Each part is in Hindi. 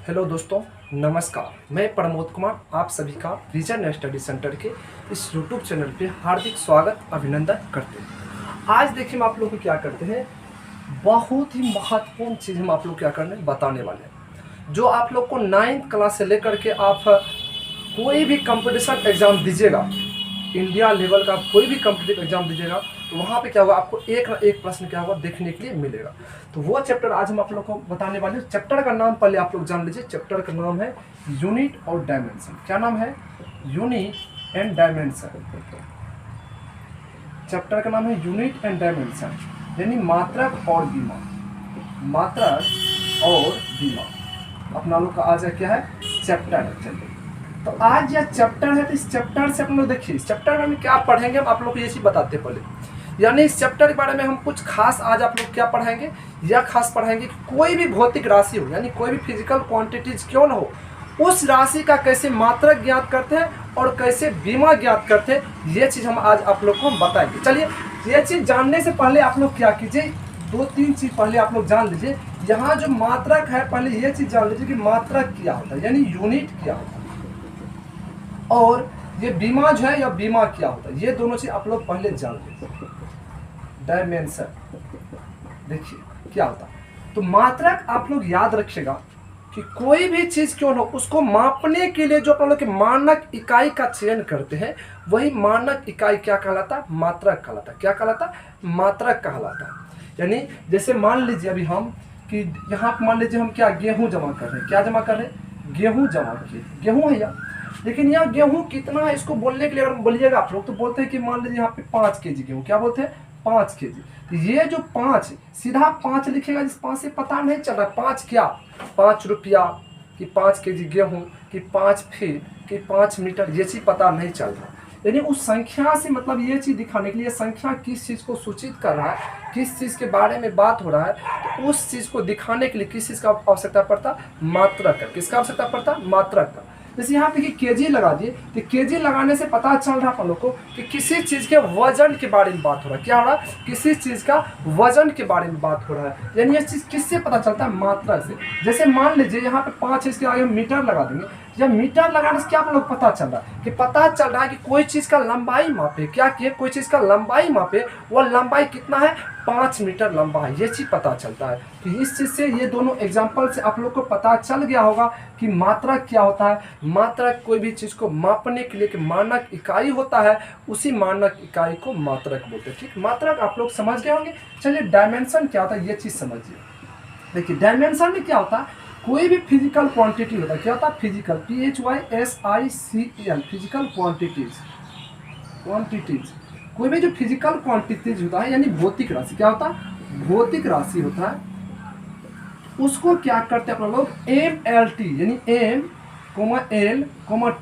हेलो दोस्तों, नमस्कार। मैं प्रमोद कुमार आप सभी का विजन स्टडी सेंटर के इस यूट्यूब चैनल पे हार्दिक स्वागत अभिनंदन करते हैं। आज देखिए हम आप लोग को क्या करते हैं, बहुत ही महत्वपूर्ण चीज़ हम आप लोग क्या करने बताने वाले हैं। जो आप लोग को 9th क्लास से लेकर के आप कोई भी कंपटीशन एग्ज़ाम दीजिएगा, इंडिया लेवल का कोई भी कॉम्पिटिटिव एग्जाम दीजिएगा तो वहाँ पे क्या होगा, आपको एक ना एक प्रश्न क्या होगा देखने के लिए मिलेगा। तो वो चैप्टर आज हम आप लोग को बताने वाले हैं। चैप्टर का नाम पहले आप लोग जान लीजिए। चैप्टर का नाम है यूनिट और डायमेंशन। क्या नाम है? Unit and dimension. चैप्टर का नाम है यूनिट एंड डायमेंशन, यानी मात्रक और बीमा। मात्रक और बीमा अपना लोग का आज क्या है, चैप्टर है। चलिए, तो आज यह चैप्टर है, तो इस चैप्टर से हम लोग देखिए इस चैप्टर में हम क्या पढ़ेंगे, हम आप लोग को ये चीज़ बताते हैं पहले। यानी इस चैप्टर के बारे में हम कुछ खास आज आप लोग क्या पढ़ेंगे, यह खास पढ़ेंगे कि कोई भी भौतिक राशि हो, यानी कोई भी फिजिकल क्वांटिटीज क्यों ना हो, उस राशि का कैसे मात्रक ज्ञात करते हैं और कैसे बीमा ज्ञात करते हैं, ये चीज़ हम आज आप लोग को हम बताएंगे। चलिए, ये चीज़ जानने से पहले आप लोग क्या कीजिए, दो तीन चीज़ पहले आप लोग जान लीजिए। यहाँ जो मात्रक है, पहले ये चीज़ जान लीजिए कि मात्रक क्या होता है, यानी यूनिट क्या होता है, और ये बीमा जो है या बीमा क्या होता है, ये दोनों चीज आप लोग पहले जान लीजिए। डायमेंशन देखिए क्या होता है। तो मात्रक आप लोग याद रखिएगा कि कोई भी चीज क्यों हो, उसको मापने के लिए जो आप लोग के मानक इकाई का चयन करते हैं, वही मानक इकाई क्या कहलाता है, मात्रक कहलाता है। क्या कहलाता है? मात्रक कहलाता है। यानी जैसे मान लीजिए अभी हम कि यहाँ मान लीजिए हम क्या गेहूं जमा कर रहे हैं, क्या जमा कर रहे हैं, गेहूं जमा किए, गेहूं है या, लेकिन यह गेहूं कितना है इसको बोलने के लिए अगर बोलिएगा आप लोग तो बोलते हैं कि मान लीजिए यहाँ पे 5 केजी गेहूं, क्या बोलते हैं, 5 केजी। तो ये जो 5 सीधा 5 लिखेगा, जिस 5 से पता नहीं चल रहा 5 क्या, 5 रुपया कि 5 केजी गेहूं कि 5 फीट कि 5 मीटर, ये चीज़ पता नहीं चल रहा। यानी उस संख्या से मतलब ये चीज़ दिखाने के लिए, संख्या किस चीज़ को सूचित कर रहा है, किस चीज़ के बारे में बात हो रहा है, तो उस चीज़ को दिखाने के लिए किस चीज़ का आवश्यकता पड़ता, मात्रक का। किसका आवश्यकता पड़ता? मात्रक का। जैसे यहाँ पे कि केजी लगा दिए, तो केजी लगाने से पता चल रहा है आप लोग को कि किसी चीज़ के वजन के बारे में बात हो रहा है। क्या हो रहा है? किसी चीज़ का वजन के बारे में बात हो रहा है। यानी ये चीज़ किससे पता चलता है? मात्रक से। जैसे मान लीजिए यहाँ पे 5 है, इसके आगे हम मीटर लगा देंगे, या मीटर लगाने से क्या आप लोग पता चल रहा है कि पता चल रहा है कि कोई चीज़ का लंबाई मापे। क्या किए? कोई चीज़ का लंबाई मापे, वह लंबाई कितना है, 5 मीटर लंबा है, ये चीज़ पता चलता है। तो इस चीज़ से, ये दोनों एग्जाम्पल से आप लोग को पता चल गया होगा कि मात्रक क्या होता है। मात्रक कोई भी चीज़ को मापने के लिए कि मानक इकाई होता है, उसी मानक इकाई को मात्रक बोलते हैं। ठीक, मात्रक आप लोग समझ गए होंगे। चलिए, डायमेंशन क्या होता है ये चीज़ समझिए। देखिए, डायमेंशन में क्या होता है, कोई भी फिजिकल क्वांटिटी होता है। क्या होता है? Physical, PHYSICAL, physical quantities. कोई भी जो फिजिकल क्वांटिटीज होता है, यानी भौतिक राशि, क्या होता है, भौतिक राशि होता है, उसको क्या करते हैं अपना लोग, MLT, यानी M, L,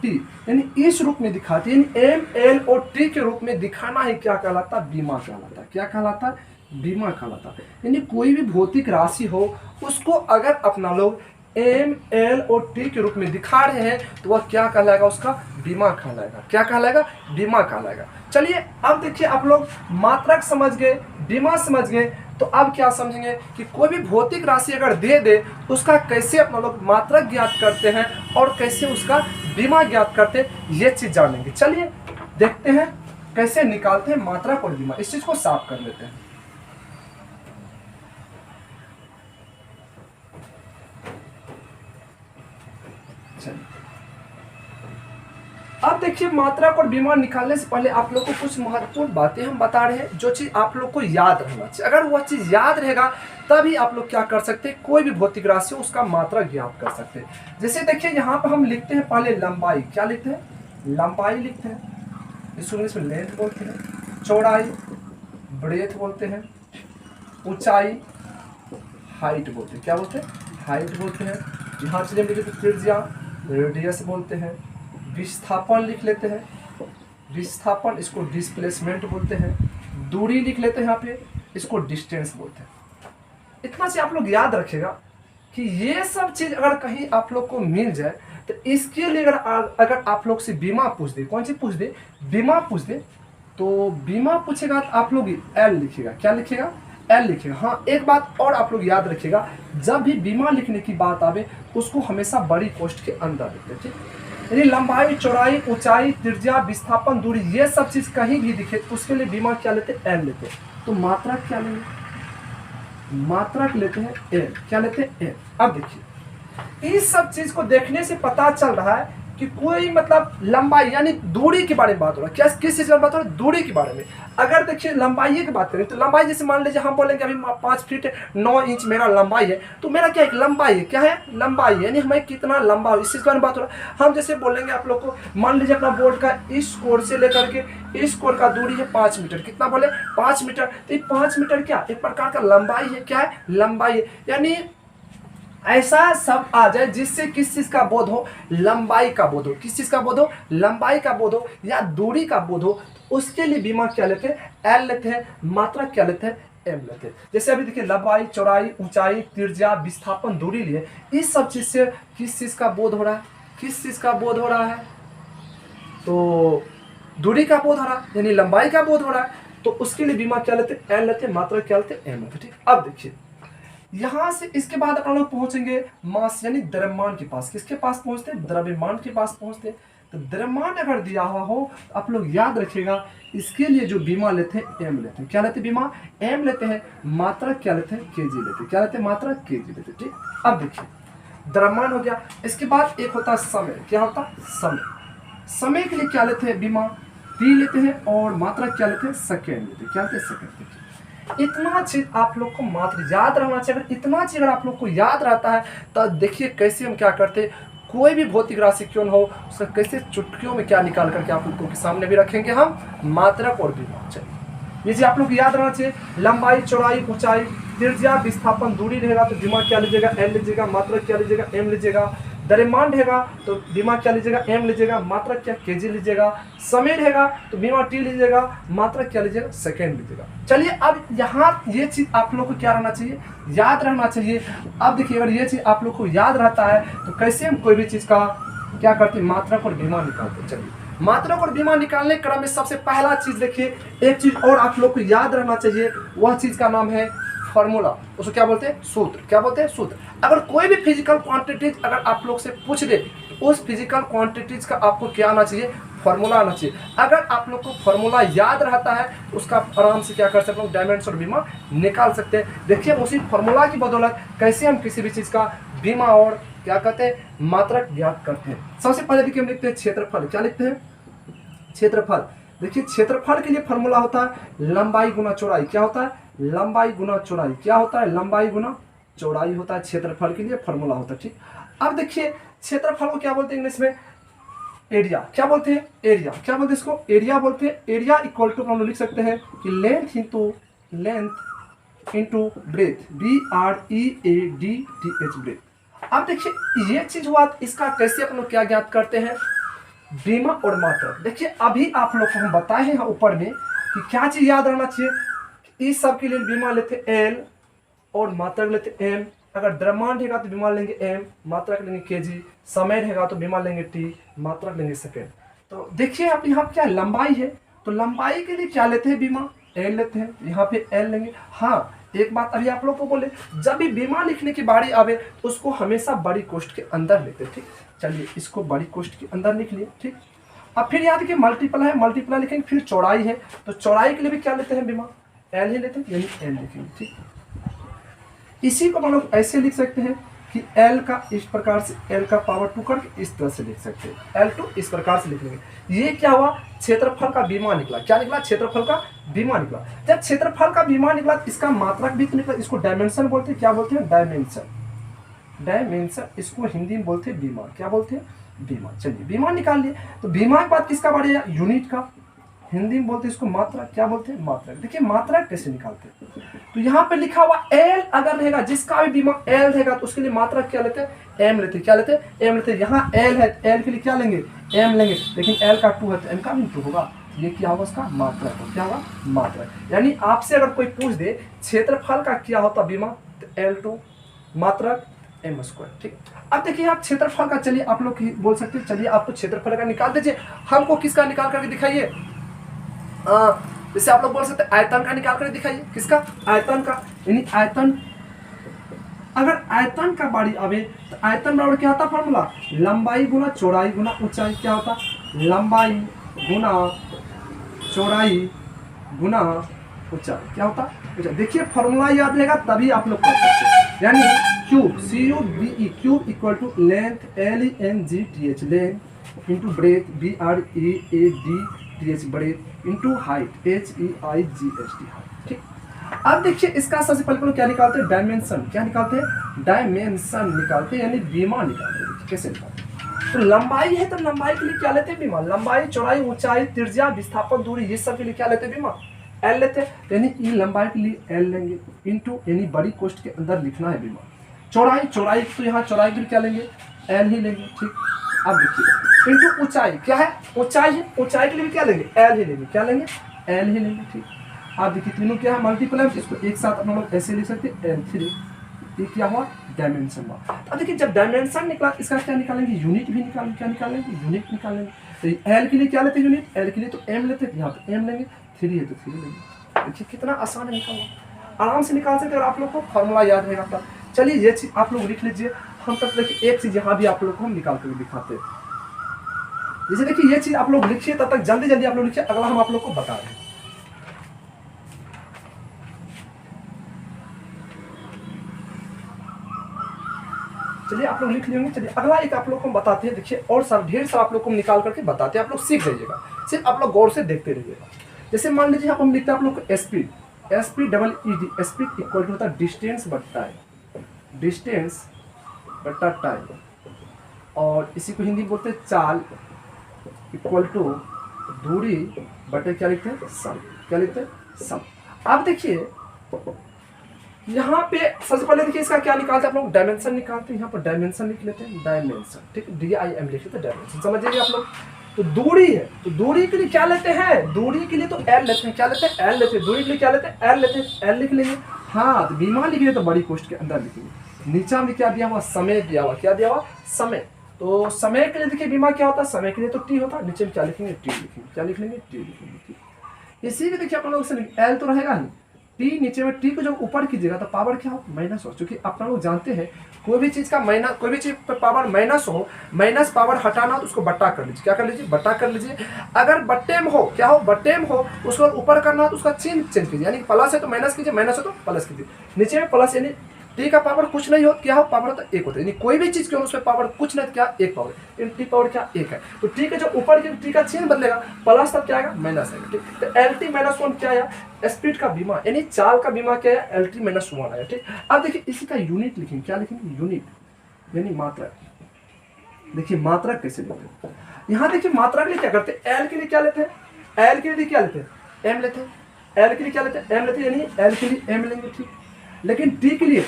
T, यानी इस रूप में दिखाते हैं। यानी M, L और T के रूप में दिखाना ही क्या कहलाता है, बीमा कहलाता है। क्या कहलाता है? बीमा कहलाता है। यानी कोई भी भौतिक राशि हो, उसको अगर अपना लोग M, L और T के रूप में दिखा रहे हैं, तो वह क्या कहलाएगा, उसका बीमा कहलाएगा। क्या कहलाएगा? बीमा कहलाएगा। चलिए, अब देखिए आप लोग मात्रक समझ गए, बीमा समझ गए, तो अब क्या समझेंगे कि कोई भी भौतिक राशि अगर दे दे, उसका कैसे अपना लोग मात्रक ज्ञात करते हैं और कैसे उसका बीमा ज्ञात करते हैं, ये चीज़ जानेंगे। चलिए देखते हैं कैसे निकालते हैं मात्रक और बीमा। इस चीज़ को साफ कर लेते हैं। अब देखिए, मात्रक और बीमा निकालने से पहले आप लोग को कुछ महत्वपूर्ण बातें हम बता रहे हैं, जो चीज़ आप लोग को याद रहना चाहिए। अगर वह चीज़ याद रहेगा तभी आप लोग क्या कर सकते हैं, कोई भी भौतिक राशि हो उसका मात्रक ज्ञात कर सकते हैं। जैसे देखिए, यहाँ पर हम लिखते हैं पहले लंबाई। क्या लिखते हैं? लंबाई लिखते हैं, इसको इंग्लिश में लेंथ बोलते हैं। चौड़ाई ब्रेथ बोलते हैं। ऊंचाई हाइट बोलते हैं। क्या बोलते हैं? हाइट बोलते हैं। यहाँ से लिखते हैं त्रिज्या, रेडियस बोलते हैं। विस्थापन लिख लेते हैं, विस्थापन, इसको डिस्प्लेसमेंट बोलते हैं। दूरी लिख लेते हैं यहाँ पे, इसको डिस्टेंस बोलते हैं। इतना से आप लोग याद रखिएगा कि ये सब चीज़ अगर कहीं आप लोग को मिल जाए, तो इसके लिए अगर आप लोग से बीमा पूछ दे, कौन सी पूछ दे, बीमा पूछ दे, तो बीमा पूछेगा तो आप लोग L लिखिएगा। क्या लिखिएगा? एल लिखेगा। हाँ, एक बात और आप लोग याद रखिएगा, जब भी बीमा लिखने की बात आवे उसको हमेशा बड़ी कोष्ठ के अंदर लिखते हैं, ठीक। यानी लंबाई, चौड़ाई, ऊंचाई, त्रिज्या, विस्थापन, दूरी, ये सब चीज कहीं भी दिखे उसके लिए बीमा क्या लेते हैं? एल लेते हैं। तो मात्रक क्या लेंगे? मात्रक लेते हैं एल। क्या लेते हैं? एल। अब देखिए, इस सब चीज को देखने से पता चल रहा है कि कोई मतलब लंबाई यानी दूरी के बारे में बात हो रहा है। क्या किस चीज की बात हो रहा है? दूरी के बारे में। अगर देखिए लंबाई की बात करें तो लंबाई जैसे मान लीजिए हम बोलेंगे अभी 5 फीट 9 इंच मेरा लंबाई है, तो मेरा क्या है? लंबाई है। क्या है? लंबाई है, यानी हमें कितना लंबा हो इस चीज के बारे में बात हो रहा है। हम जैसे बोलेंगे आप लोग को, मान लीजिए अपना बोर्ड का इस कोर से लेकर के इस कोर का दूरी है 5 मीटर। कितना बोले? 5 मीटर। तो 5 मीटर क्या एक प्रकार का लंबाई है। क्या है? लंबाई है। यानी ऐसा सब आ जाए जिससे किस चीज का बोध हो? लंबाई का बोध हो। किस चीज का बोध हो? लंबाई का बोध हो या दूरी का बोध हो, तो उसके लिए बीमा क्या लेते हैं? एल लेते हैं। मात्रक क्या लेते हैं? एम लेते हैं। जैसे अभी देखिए, लंबाई, चौड़ाई, ऊंचाई, त्रिज्या, विस्थापन, दूरी लिए, इस सब चीज से किस चीज का बोध हो रहा है? किस चीज का बोध हो रहा है? तो दूरी का बोध हो रहा है, यानी लंबाई का बोध हो रहा है। तो उसके लिए बीमा क्या लेते हैं? एल लेते हैं। मात्रक क्या लेते हैं? एम लेते हैं, ठीक। अब देखिए, यहां से इसके बाद अपन लोग पहुंचेंगे मास यानी द्रव्यमान के पास। किसके पास पहुंचते हैं? द्रव्यमान के पास पहुंचते हैं। तो द्रव्यमान अगर दिया हुआ हो तो आप लोग याद रखिएगा, इसके लिए जो बीमा लेते हैं? एम लेते हैं। क्या लेते हैं? बीमा एम लेते हैं। मात्रक क्या लेते हैं? केजी लेते हैं। क्या लेते हैं? मात्रक केजी लेते हैं, ठीक। अब देखिए, द्रव्यमान हो गया। इसके बाद एक होता है समय। क्या होता है? समय। समय के लिए क्या लेते हैं? बीमा टी लेते हैं। और मात्रक क्या लेते हैं? सेकेंड लेते हैं। क्या लेते हैं? सेकेंड। देखिए, इतना चीज आप लोग को मात्र याद रहना चाहिए। अगर इतना चीज अगर आप लोग को याद रहता है तो देखिए कैसे हम क्या करते हैं, कोई भी भौतिक राशि क्यों न हो उसका कैसे चुटकियों में क्या निकाल करके आप लोगों के सामने भी रखेंगे हम मात्रक और बीमा। चलिए, ये चीज आप लोग याद रहना चाहिए। लंबाई, चौड़ाई, ऊंचाई, त्रिज्या, विस्थापन, दूरी रहेगा तो बीमा क्या लीजिएगा? एल लीजिएगा। मात्रक क्या लीजिएगा? एम लीजिएगा। द्रव्यमान रहेगा तो बीमा क्या लीजिएगा? एम लीजिएगा। मात्रक क्या? केजी लीजिएगा। समय रहेगा तो बीमा टी लीजिएगा। मात्रक क्या लीजिएगा? सेकेंड लीजिएगा। चलिए, अब यहाँ ये चीज आप लोग को क्या रहना चाहिए? याद रहना चाहिए। अब देखिए, अगर ये चीज आप लोग को याद रहता है तो कैसे हम कोई भी चीज का क्या करते हैं? मात्रक और बीमा निकालते हैं। चलिए, मात्रक और बीमा निकालने के क्रम में सबसे पहला चीज देखिए, एक चीज और आप लोग को याद रहना चाहिए, वह चीज का नाम है फॉर्मूला। उसको क्या बोलते हैं? सूत्र। क्या बोलते हैं? सूत्र। अगर कोई भी फिजिकल क्वांटिटीज अगर आप लोग से पूछ दे तो उस फिजिकल क्वांटिटीज का आपको क्या आना चाहिए? फॉर्मूला आना चाहिए। अगर आप लोग को फॉर्मूला याद रहता है तो उसका आराम से क्या कर सकते हैं? डायमेंशन और बीमा निकाल सकते हैं। देखिए, उसी फॉर्मूला की बदौलत कैसे हम किसी भी चीज का बीमा और क्या कहते हैं? मात्रक ज्ञात करते हैं। सबसे पहले देखिए, हम लिखते हैं क्षेत्रफल। क्या लिखते हैं? क्षेत्रफल। देखिए, क्षेत्रफल के लिए फॉर्मूला होता है लंबाई गुना चौड़ाई। क्या होता है? लंबाई गुना चौड़ाई। क्या होता है? लंबाई गुना चौड़ाई होता है। क्षेत्रफल के लिए फॉर्मूला होता है, ठीक। अब देखिए, क्षेत्रफल को क्या बोलते हैं इंग्लिश में? एरिया। क्या बोलते हैं? एरिया। क्या बोलते हैं इसको? एरिया बोलते हैं। एरिया इक्वल टू हम लोग लिख सकते हैं कि length into breadth. BREADTH breadth. अब देखिए, ये चीज हुआ, इसका कैसे अपन लोग क्या ज्ञात करते हैं? बीमा और मात्रक। देखिए, अभी आप लोग को हम बताए हैं ऊपर में कि क्या चीज याद रहना चाहिए। इस सब के लिए बीमा लेते एल और मात्रक लेते एम। अगर द्रव्यमान रहेगा तो बीमा लेंगे एम, मात्रक लेंगे केजी। समय रहेगा तो बीमा लेंगे टी, मात्रक लेंगे सेकेंड। तो देखिए, अब यहाँ क्या लंबाई है तो लंबाई के लिए क्या लेते हैं? बीमा एल लेते हैं। यहाँ पे एल लेंगे। हाँ, एक बात अभी आप लोग को बोले, जब भी बीमा लिखने की बारी आवे तो उसको हमेशा बड़ी कोष्ठ के अंदर लेते हैं, ठीक। चलिए, इसको बड़ी कोष्ठ के अंदर लिख लिए, ठीक। अब फिर याद कि मल्टीपल है, मल्टीप्लाई लिखेंगे। फिर चौड़ाई है तो चौड़ाई के लिए भी क्या लेते हैं? बीमा एल ही लेते हैं, यानी एल लिखेंगे, ठीक। इसी को हम लोग ऐसे लिख सकते हैं कि एल का इस प्रकार से, एल का पावर 2 करके इस तरह से लिख सकते हैं। L2 इस प्रकार से लिख लेंगे। ये क्या हुआ? क्षेत्रफल का बीमा निकला। क्या निकला? क्षेत्रफल का बीमा निकला। जब क्षेत्रफल का बीमा निकला तो इसका मात्रक भी निकला। इसको डायमेंशन बोलते हैं। क्या बोलते हैं? डायमेंशन। डायमेंशन, इसको हिंदी में बोलते हैं बीमा। क्या बोलते हैं? बीमा। चलिए, बीमा निकाल लिए। तो बीमा के बाद किसका बढ़ेगा? यूनिट का। हिंदी में बोलते हैं इसको मात्रक। क्या बोलते हैं? मात्रक। देखिए, मात्रक कैसे निकालते हैं तो यहाँ पे लिखा हुआ एल अगर रहेगा, जिसका भी बीमा एल रहेगा तो उसके लिए मात्रक क्या लेते हैं? एम लेते हैं। क्या लेते हैं? एम लेते हैं। यहाँ एल है, एल के लिए क्या लेंगे? एम लेंगे। लेकिन एल का 2 है तो एम का भी 2 होगा। ये क्या होगा? उसका मात्रक हो। क्या होगा? मात्रक। यानी आपसे अगर कोई पूछ दे क्षेत्रफल का क्या होता बीमा, तो L2 मात्रक m², ठीक। अब देखिए, आप क्षेत्रफल का, चलिए आप लोग बोल सकते हैं, चलिए आपको क्षेत्रफल का निकाल दीजिए। हमको किसका निकाल करके दिखाइए? जैसे आप लोग बोल सकते हैं आयतन का निकाल कर दिखाइए, किसका, आयतन का, यानी आयतन, अगर आयतन का बारी आवे तो आयतन बराबर क्या होता फॉर्मूला, लंबाई गुना चौड़ाई गुना ऊंचाई, क्या होता, लंबाई गुना चौड़ाई गुना ऊंचाई, क्या होता ऊंचाई। देखिए फॉर्मूला याद रहेगा तभी आप लोग कर सकते हैं, यानी cube, CUBE, cube equal to length LENGTH, length into breadth BREADTH, breadth into height HEIGHT, ठीक। अब देखिए इसका सबसे पहले क्या निकालते हैं, डायमेंशन, क्या निकालते हैं, डायमेंशन निकालते हैं, यानी बीमा निकालते हैं। कैसे निकालते हैं, तो लंबाई है तो लंबाई के लिए क्या लेते हैं, बीमा, लंबाई चौड़ाई ऊंचाई त्रिज्या विस्थापन दूरी ये सब के लिए क्या लेते हैं, बीमा, एल लेते हैं, यानी ई लंबाई के लिए एल लेंगे, इंटू यानी बड़ी कोष्ठ के अंदर लिखना है बीमा, चौड़ाई, चौड़ाई तो यहाँ चौड़ाई के लिए क्या लेंगे, एल ही लेंगे, ठीक। अब देखिए इंटू ऊंचाई, क्या है, ऊंचाई है, ऊंचाई के लिए भी क्या लेंगे, एल ही लेंगे, क्या लेंगे, एल ही लेंगे, ठीक। आप देखिए तीनों क्या है, मल्टीपल है, इसको एक साथ हम लोग ऐसे लिख सकते हैं L3, ये क्या हुआ, डायमेंशन हुआ। अब देखिए जब डायमेंशन निकला इसका क्या निकालेंगे, यूनिट भी निकालेंगे, क्या निकालेंगे, यूनिट निकालेंगे। तो एल के लिए क्या लेते हैं, यूनिट, एल के लिए तो एम लेते हैं, यहाँ पे एम लेंगे, 3 है तो 3 लेंगे। देखिए कितना आसान है, निकालना आराम से निकाल सकते हैं, आप लोग को फॉर्मूला याद रहेगा तब। चलिए ये चीज़ आप लोग लिख लीजिए, हम तब देखिए एक चीज़ यहाँ भी आप लोग को हम निकाल कर दिखाते हैं। जैसे देखिए ये चीज़ आप लोग लिखिए, तब तक जल्दी जल्दी आप लोग लिखिए, अगला हम आप लोग को बता रहे हैं। चलिए आप लोग लिख लेंगे। चलिए अगला एक आप लोग को बताते हैं, देखिए और सब ढेर सारा आप लोग को निकाल करके बताते हैं, आप लोग सीख जाइएगा, सिर्फ आप लोग गौर से देखते रहिएगा। जैसे मान लीजिए आप हम लिखते हैं आप लोग को speed, SPEED, speed equal to होता है डिस्टेंस बट्टा टाइम, डिस्टेंस बट्टा टाइम, और इसी को हिंदी बोलते हैं चाल इक्वल टू दूरी बटे क्या लिखते हैं, सम, क्या लिखते हैं, सम। आप देखिए यहाँ पे सबसे पहले देखिए इसका क्या निकालते हैं आप लोग, डायमेंशन निकालते हैं, यहाँ पर डायमेंशन लिख लेते हैं, डायमेंशन, ठीक, DIM लिख लेते हैं, डायमेंशन, समझिए आप लोग। तो दूरी है, तो दूरी के लिए क्या लेते हैं, दूरी के लिए तो एल लेते हैं, क्या लेते हैं, एल लेते हैं, दूरी के लिए क्या लेते हैं, एल लेते हैं, एल लिख लेंगे। हाँ तो बीमा लिखिए तो बड़ी कोष्ठ के अंदर लिखेंगे, नीचा में क्या दिया हुआ, समय दिया हुआ, क्या दिया हुआ, समय। तो समय के लिए देखिए बीमा क्या होता है, समय के लिए तो टी होता है, नीचे में क्या लिखेंगे, टी लिखेंगे, क्या लिख लेंगे, टी लिखेंगे। इसी में देखिए अपन लोग से एल तो रहेगा ही, टी नीचे में, टी को जब ऊपर कीजिएगा तो पावर क्या हो, माइनस हो, क्योंकि आप लोग जानते हैं कोई भी चीज़ का माइनस, कोई भी चीज़ पर पावर माइनस हो, माइनस पावर हटाना तो उसको बट्टा कर लीजिए, क्या कर लीजिए, बट्टा कर लीजिए। अगर बट्टे में हो, क्या हो, बट्टे में हो, उसको ऊपर करना तो उसका चिन्ह चेंज कीजिए, यानी प्लस है तो माइनस कीजिए, माइनस है तो प्लस कीजिए, नीचे में प्लस, यानी टी का पावर कुछ नहीं हो, क्या हो, पावर तो एक होता है, यानी कोई भी चीज़ क्यों उसमें पावर कुछ नहीं, क्या एक पावर, टी पावर क्या एक है। तो टी के जो ऊपर की टी का चिन्ह बदलेगा, प्लस तब क्या आएगा, माइनस आएगा, ठीक। तो LT - 1 क्या आया, स्पीड का बीमा, यानी चाल का बीमा क्या है, LT - 1 आया, ठीक। अब देखिए इसी का यूनिट लिखेंगे, क्या लिखेंगे, यूनिट, यानी मात्रा। देखिए मात्रा कैसे लेते हैं, यहाँ देखिए मात्रा के लिए क्या करते हैं, एल के लिए क्या लेते हैं, एल के लिए क्या लेते हैं, एम लेते हैं, एल के लिए क्या लेते हैं, एम लेते हैं, यानी एल के लिए एम लेंगे, ठीक। लेकिन टी के लिए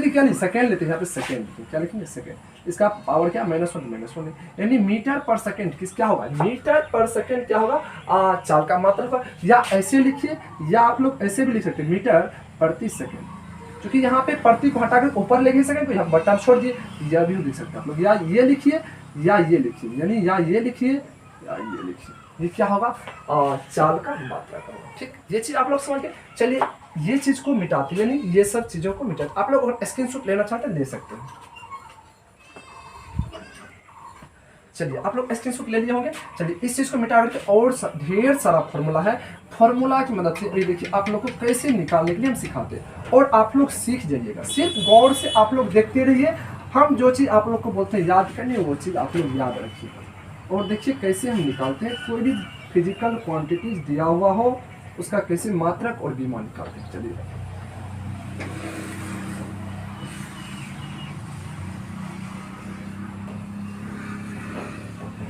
क्या नहीं, सेकेंड लेते हैं, यहाँ पे सेकेंड लिखेंगे, क्या लिखेंगे, सेकेंड। इसका पावर क्या, -1 यानी मीटर पर सेकेंड, किस क्या होगा, मीटर पर सेकेंड क्या होगा, चाल का मात्रा होगा। या ऐसे लिखिए, या आप लोग ऐसे भी लिख सकते हैं, मीटर प्रति सेकेंड, क्योंकि यहाँ पे प्रति को हटाकर ऊपर लेके सेकेंड को यहाँ बट्टा छोड़ दिए, यह भी लिख सकते हैं आप लोग, या ये लिखिए या ये लिखिए, यानी या ये लिखिए या ये लिखिए, ये क्या होगा, चाल का मात्रा का होगा, ठीक। ये चीज़ आप लोग समझ के चलिए, ये चीज़ को मिटाती है, यानी ये सब चीज़ों को मिटाती। आप लोग अगर स्क्रीनशॉट लेना चाहते हैं ले सकते हैं। चलिए आप लोग स्क्रीनशॉट ले लिए होंगे। चलिए इस चीज़ को मिटा करके और ढेर सारा फॉर्मूला है, फॉर्मूला की मदद से ये देखिए आप लोग को कैसे निकालने के लिए हम सिखाते हैं, और आप लोग सीख जाइएगा, सिर्फ गौर से आप लोग देखते रहिए। हम जो चीज़ आप लोग को बोलते हैं याद करने, वो चीज़ आप लोग याद रखिए, और देखिए कैसे हम निकालते हैं। कोई भी फिजिकल क्वांटिटीज दिया हुआ हो उसका कैसे मात्रक और बीमा निकालते हैं। चलिए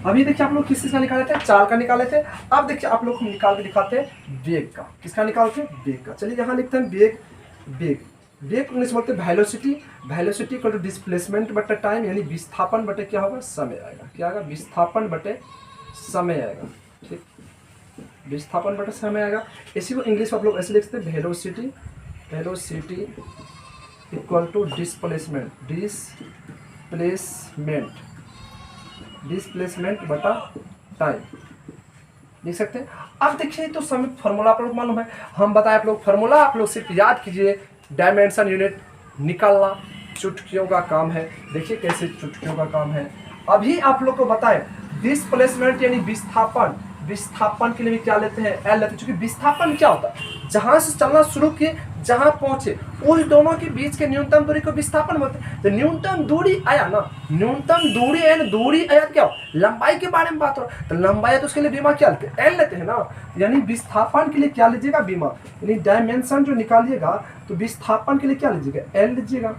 अभी देखिए आप लोग किस चीज का निकाले थे, चाल का निकाले थे। अब देखिए आप लोग हम निकाल के दिखाते हैं वेग का। किसका निकालते हैं, वेग का। चलिए यहाँ लिखते हैं वेग, वेग वेग इंग्लिश बोलते हैं velocity, velocity equal to displacement बटे टाइम, यानी विस्थापन बटे क्या होगा, समय आएगा। क्या आएगा, विस्थापन बटे समय आएगा, ठीक, विस्थापन बटे समय आएगा। इसी को इंग्लिश में आप लोग ऐसे लिखते हैं velocity, velocity equal to displacement, displacement, displacement बटा टाइम, लिख सकते हैं। अब देखिए तो समय फार्मूला आप लोग मालूम है, हम बताए आप लोग फार्मूला, आप लोग सिर्फ याद कीजिए, डायमेंशन यूनिट निकालना चुटकियों का काम है। देखिए कैसे चुटकियों का काम है। अभी आप लोग को बताएं डिस्प्लेसमेंट यानी विस्थापन, विस्थापन के लिए भी क्या लेते हैं, एल लेते हैं। क्योंकि विस्थापन क्या होता है, जहां से चलना शुरू किए जहां पहुंचे उस दोनों के बीच के न्यूनतम दूरी को विस्थापन बोलते हैं। तो न्यूनतम दूरी आया ना, न्यूनतम दूरी है ना, दूरी आया क्या हो, लंबाई के बारे में बात हो, तो लंबाई है तो उसके लिए बीमा क्या लेते हैं, एल लेते हैं ना। यानी विस्थापन के लिए क्या लीजिएगा, बीमा, यानी डायमेंशन जो निकालिएगा तो विस्थापन के लिए क्या लीजिएगा, एल लीजिएगा।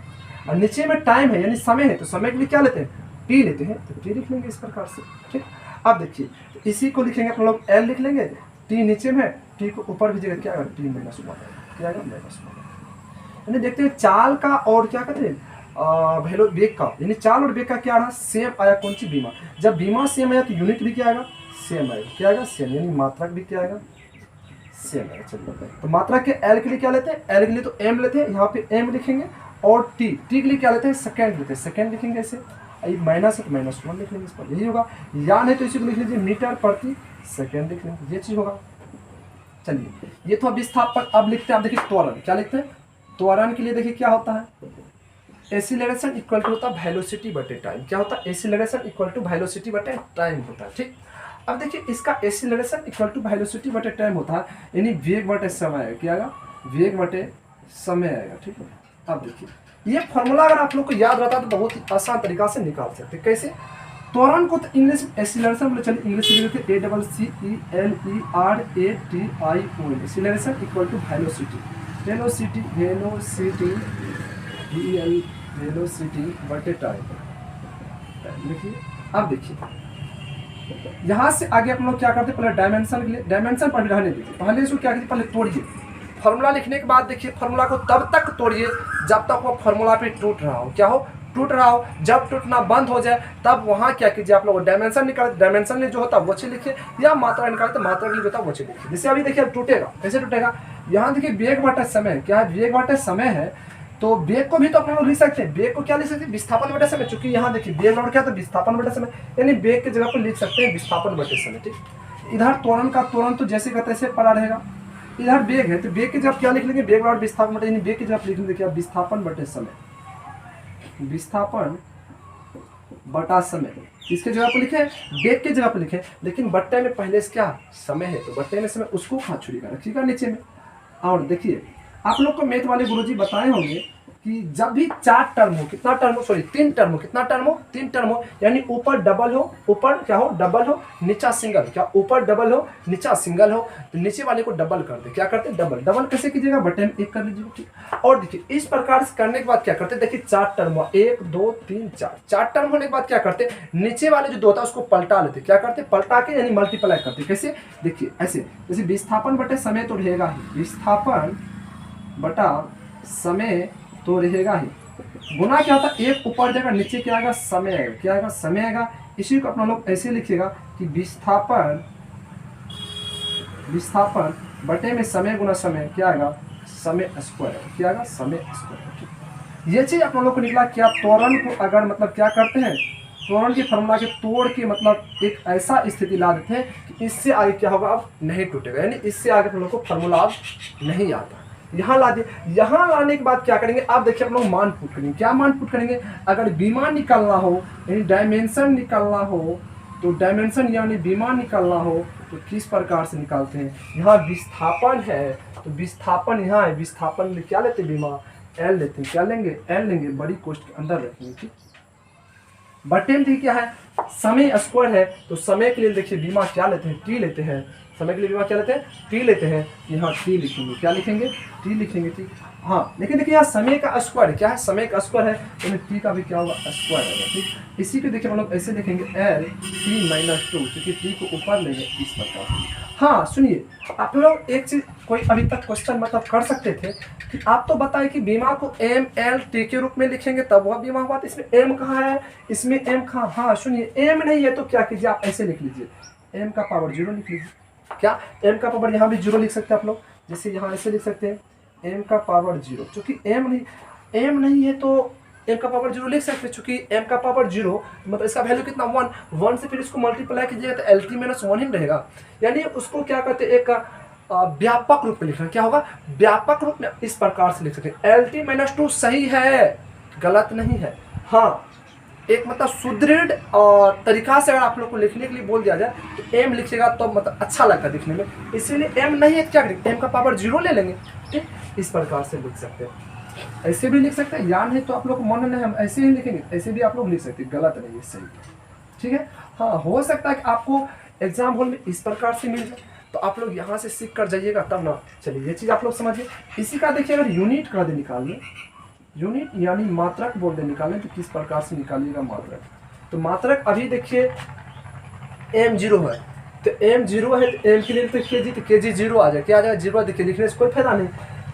और नीचे में टाइम है यानी समय है, तो समय के लिए क्या लेते हैं, टी लेते हैं, तो टी लिख लेंगे इस प्रकार से। ठीक, अब देखिए तो इसी को लिखेंगे हम लोग, एल लिख लेंगे, टी नीचे में, टी को ऊपर भेजिएगा, क्या आएगा, टी माइनस वन, क्या आएगा, माइनस वन। यानी देखते हैं चाल का और क्या कहते हैं वैल्यू वेग का, यानी चाल और वेग का क्या रहा, सेम आया। कौन सी, बीमा। जब बीमा सेम आया तो यूनिट भी क्या आएगा, सेम आएगा। क्या आएगा, सेम, यानी मात्रक भी क्या आएगा, सेम आएगा। चलिए तो मात्रक के एल के लिए क्या लेते हैं, एल के लिए तो एम लेते हैं, यहाँ पे एम लिखेंगे। और टी, टी के लिए क्या लेते हैं, सेकेंड लेते हैं, सेकेंड लिखेंगे ऐसे, माइनस है तो माइनस वन लिख लेंगे इस पर, यही होगा। या नहीं तो इसी को लिख लीजिए मीटर प्रति सेकेंड लिख लेंगे, ये चीज होगा। चलिए ये तो विस्थापन। अब लिखते हैं, आप देखिए त्वरण, क्या लिखते हैं, त्वरण के लिए देखिए क्या होता है, एक्सीलरेशन इक्वल टू होता है वेलोसिटी बटे टाइम। क्या होता है, एक्सीलरेशन इक्वल टू वेलोसिटी बटे टाइम होता है। ठीक, अब देखिए इसका एक्सीलरेशन इक्वल टू वेलोसिटी बटे टाइम होता है, यानी वेग बटे समय आएगा। क्या आएगा, वेग बटे समय आएगा। ठीक है, अब देखिए ये फॉर्मूला अगर आप लोग को याद रहता है तो बहुत ही आसान तरीका से निकाल सकते हैं। कैसे, त्वरण को तो इंग्लिश में एक्सीलरेशन बोले, चलिए इंग्लिश में लिखते हैं, ACCELERATION, acceleration equal to velocity, velocity velocity velocity बटे टाइम। देखिए अब देखिए यहाँ से आगे अपन लोग क्या करते हैं, पहले डायमेंशन के लिए, डायमेंशन पर भी रहने दीजिए, पहले इसको क्या कीजिए, पहले तोड़िए। फार्मूला लिखने के बाद देखिए फार्मूला को तब तक तोड़िए जब तक वो फार्मूला पे टूट रहा हो। क्या हो, टूट रहा हो। जब टूटना बंद हो जाए तब वहाँ क्या कीजिए, आप लोग डायमेंशन निकाल, डायमेंशन में जो होता है वो चीज लिखिए, या मात्रा निकालते मात्रा के लिए होता है वो चीज लिखिए। जैसे अभी देखिए टूटेगा, कैसे टूटेगा, यहाँ देखिए वेग बटा समय, क्या है, वेग बटा समय है, तो वेग को भी तो अपन लोग लिख सकते हैं, वेग को क्या लिख सकते हैं, विस्थापन बटे समय। चूंकि यहाँ देखिए वेग और क्या, तो विस्थापन बटे समय, यानी वेग की जगह पर लिख सकते हैं विस्थापन बटे समय। ठीक, इधर त्वरण का त्वरण तो जैसे का तैसे पड़ा रहेगा, इधर वेग है तो वेग की जगह क्या लिख लेंगे, वेग और विस्थापन बटे, यानी वेग की जगह लिख लेंगे क्या, विस्थापन बटे समय, विस्थापन बटा समय। इसके जगह पर लिखे, वेग की जगह पर लिखे, लेकिन बट्टे में पहले से क्या समय है, तो बट्टे में समय उसको कहाँ छुड़ेगा, रखिएगा नीचे में। और देखिए आप लोग को मैथ वाले गुरुजी बताए होंगे कि जब भी 4 टर्म हो, कितना टर्म हो, सॉरी 3 टर्म हो, कितना टर्म हो, 3 टर्म हो, यानी ऊपर डबल हो, ऊपर क्या हो, डबल हो, नीचा सिंगल, क्या ऊपर डबल हो नीचा सिंगल हो, तो नीचे वाले को डबल कर दे। क्या करते, डबल, डबल कैसे कीजिएगा, बटे में 1 कर लीजिएगा। ठीक, और देखिए इस प्रकार से करने के बाद क्या करते, देखिए 4 टर्म हुआ, 1 2 3 4, 4 टर्म होने के बाद क्या करते, नीचे वाले जो 2 था उसको पलटा लेते। क्या करते, पलटा के यानी मल्टीप्लाई करते। कैसे, देखिए ऐसे, जैसे विस्थापन बटे समय तो रहेगा ही, विस्थापन बटा समय तो रहेगा ही, गुना क्या होता है, 1 ऊपर जाएगा, नीचे क्या आएगा, समय आएगा। क्या आएगा, समय आएगा। इसी को अपना लोग ऐसे लिखिएगा कि विस्थापन, विस्थापन बटे में समय गुना समय, क्या आएगा, समय स्क्वायर। क्या आएगा, समय स्क्वायर। ये चीज अपना लोग को निकला। क्या, त्वरण को अगर मतलब क्या करते हैं, त्वरण की फॉर्मूला के तोड़ के मतलब एक ऐसा स्थिति ला देते हैं कि इससे आगे क्या होगा, अब नहीं टूटेगा, यानी इससे आगे हम लोग को फॉर्मूला अब नहीं आता। यहाँ ला दिए, यहाँ लाने के बाद क्या करेंगे, आप देखिए आप लोग मान पुट करेंगे। क्या मान पुट करेंगे, अगर बीमा निकालना हो यानी डायमेंशन निकालना हो, तो डायमेंशन यानी बीमा निकालना हो तो किस प्रकार से निकालते हैं, यहाँ विस्थापन है तो विस्थापन यहाँ है, विस्थापन में क्या लेते, बीमा एल लेते हैं। क्या लेंगे, एल लेंगे, बड़ी कोष्ठ के अंदर रखेंगे। ठीक, बटे में क्या है, समय स्क्वायर है, तो समय के लिए देखिए बीमा क्या लेते हैं, टी लेते हैं। समय के लिए बीमा क्या लेते हैं, टी लेते हैं। यहाँ टी लिखेंगे, क्या लिखेंगे, टी लिखेंगे। ठीक, हाँ लेकिन देखिए यहाँ समय का स्क्वायर क्या है, समय का स्क्वायर है, तो टी का भी क्या होगा, स्क्वायर होगा। ठीक, इसी को देखिए हम लोग ऐसे लिखेंगे एल टी माइनस 2, क्योंकि टी को ऊपर लेंगे इस प्रकार से। हाँ सुनिए, आप लोग एक चीज कोई अभी तक क्वेश्चन मतलब कर सकते थे कि आप तो बताए कि बीमा को एम एल टी के रूप में लिखेंगे तब वह बीमा हुआ, तो इसमें एम कहाँ है, इसमें एम कहाँ। हाँ सुनिए, एम नहीं है तो क्या कीजिए, आप ऐसे लिख लीजिए, एम का पावर 0 लिख लीजिए। क्या, एम का पावर यहाँ भी 0 लिख सकते हैं आप लोग, जैसे यहाँ ऐसे लिख सकते हैं एम का पावर 0, क्योंकि एम नहीं है तो m का पावर 0 लिख सकते हैं, चूंकि m का पावर 0 मतलब इसका वैल्यू कितना 1 से फिर इसको मल्टीप्लाई कीजिएगा तो LT माइनस 1 ही रहेगा। यानी उसको क्या कहते हैं, एक व्यापक रूप में लिखना। क्या होगा, व्यापक रूप में इस प्रकार से लिख सकते हैं। LT माइनस 2 सही है, गलत नहीं है। हाँ, एक मतलब सुदृढ़ तरीका से अगर आप लोग को लिखने के लिए बोल दिया जाए तो m लिखिएगा तो मतलब अच्छा लगता है दिखने में, इसीलिए m नहीं है क्या करेंगे, m का पावर 0 ले लेंगे। ठीक, इस प्रकार से लिख सकते हैं। ऐसे भी लिख सकते हैं, या नहीं तो आप लोग को मन नहीं हम ऐसे ही लिखेंगे, ऐसे भी आप लोग लिख सकते हैं, गलत नहीं है, सही। ठीक है, हाँ, हो सकता है कि आपको एग्जाम हॉल में इस प्रकार से मिल जाए, तो आप लोग यहाँ से सीख कर जाइएगा तब ना। चलिए ये चीज़ आप लोग समझिए। इसी का देखिए, अगर यूनिट का दे निकालिए, यूनिट यानी मात्रक बोल दे निकालें तो किस प्रकार से निकालिएगा मात्रक। तो मात्रक अभी देखिए m0 है, तो m0 है तो m के लिए तो kg, तो kg 0 आ जाए, क्या आ जाएगा 0। देखिए लिखने से कोई फायदा नहीं।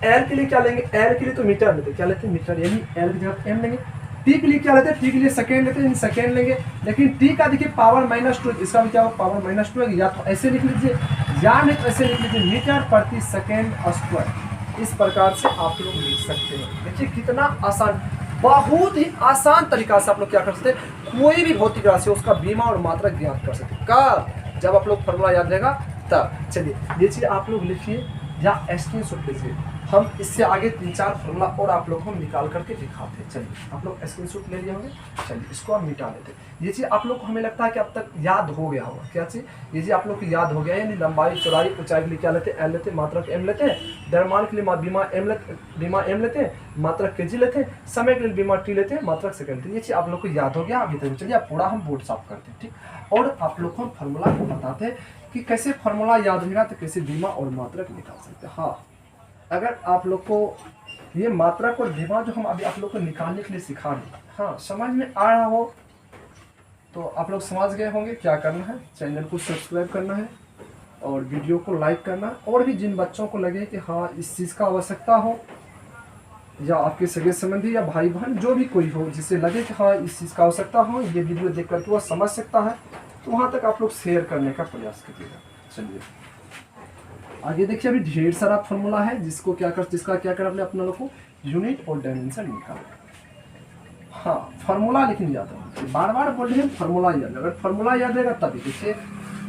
l के लिए क्या लेंगे, l के लिए तो मीटर लेते, क्या लेते हैं मीटर, यानी l की जगह m लेंगे। t के लिए क्या लेते हैं, t के लिए सेकेंड लेते हैं, सेकेंड लेंगे। लेकिन t का देखिए पावर -2, इसका भी क्या होगा पावर -2 है, या तो ऐसे लिख लीजिए या नहीं तो ऐसे लिख लीजिए, मीटर प्रति सेकेंड स्क्वायर। इस प्रकार से आप लोग लिख सकते हैं। देखिए कितना आसान, बहुत ही आसान तरीका से आप लोग क्या कर सकते हैं, कोई भी भौतिक राशि उसका बीमा और मात्रक ज्ञात कर सकते हैं। कब, जब आप लोग फॉर्मूला याद रहेगा तब। चलिए ये चीज़ आप लोग लिखिए या स्क्रीनशॉट लीजिए, हम इससे आगे 3-4 फॉर्मूला और आप लोग को निकाल करके दिखाते हैं। चलिए आप लोग स्क्रीनशॉट ले लिए होंगे, चलिए इसको हम मिटा लेते हैं। ये चीज़ आप लोग को हमें लगता है कि अब तक याद हो गया होगा। क्या चीज़, ये चीज़ आप लोग को याद हो गया, यानी लंबाई चौड़ाई ऊंचाई के लिए क्या लेते हैं, एल लेते हैं, मात्रक एम लेते हैं, द्रव्यमान के लिए बीमा एम लेते हैं, मात्रक केजी लेते हैं, समय के लिए बीमा टी लेते हैं, मात्रक सेकंड लेते हैं। ये चीज़ आप लोग को याद हो गया अभी तक। चलिए अब पूरा हम बोर्ड साफ करते हैं। ठीक, और आप लोग को हम फॉर्मूला बताते हैं कि कैसे फॉर्मूला याद रहेगा तो कैसे बीमा और मात्रक निकाल सकते हैं। हाँ, अगर आप लोग को ये मात्रक और बीमा जो हम अभी आप लोग को निकालने के लिए सिखा रहे हैं, हाँ, समझ में आ रहा हो तो आप लोग समझ गए होंगे क्या करना है। चैनल को सब्सक्राइब करना है और वीडियो को लाइक करना है। और भी जिन बच्चों को लगे कि हाँ इस चीज़ का आवश्यकता हो, या आपके सगे संबंधी या भाई बहन जो भी कोई हो जिसे लगे कि हाँ इस चीज़ का आवश्यकता हो, ये वीडियो देख करके वह समझ सकता है, तो वहाँ तक आप लोग शेयर करने का प्रयास करिएगा। चलिए आगे देखिए, अभी ढेर सारा फॉर्मूला है जिसका क्या कर अपने लोग को यूनिट और डायमेंशन निकालना। हाँ, फार्मूला लेकिन याद है, बार बार बोल रहे हैं फार्मूला याद। अगर फार्मूला याद रहेगा तभी। देखिए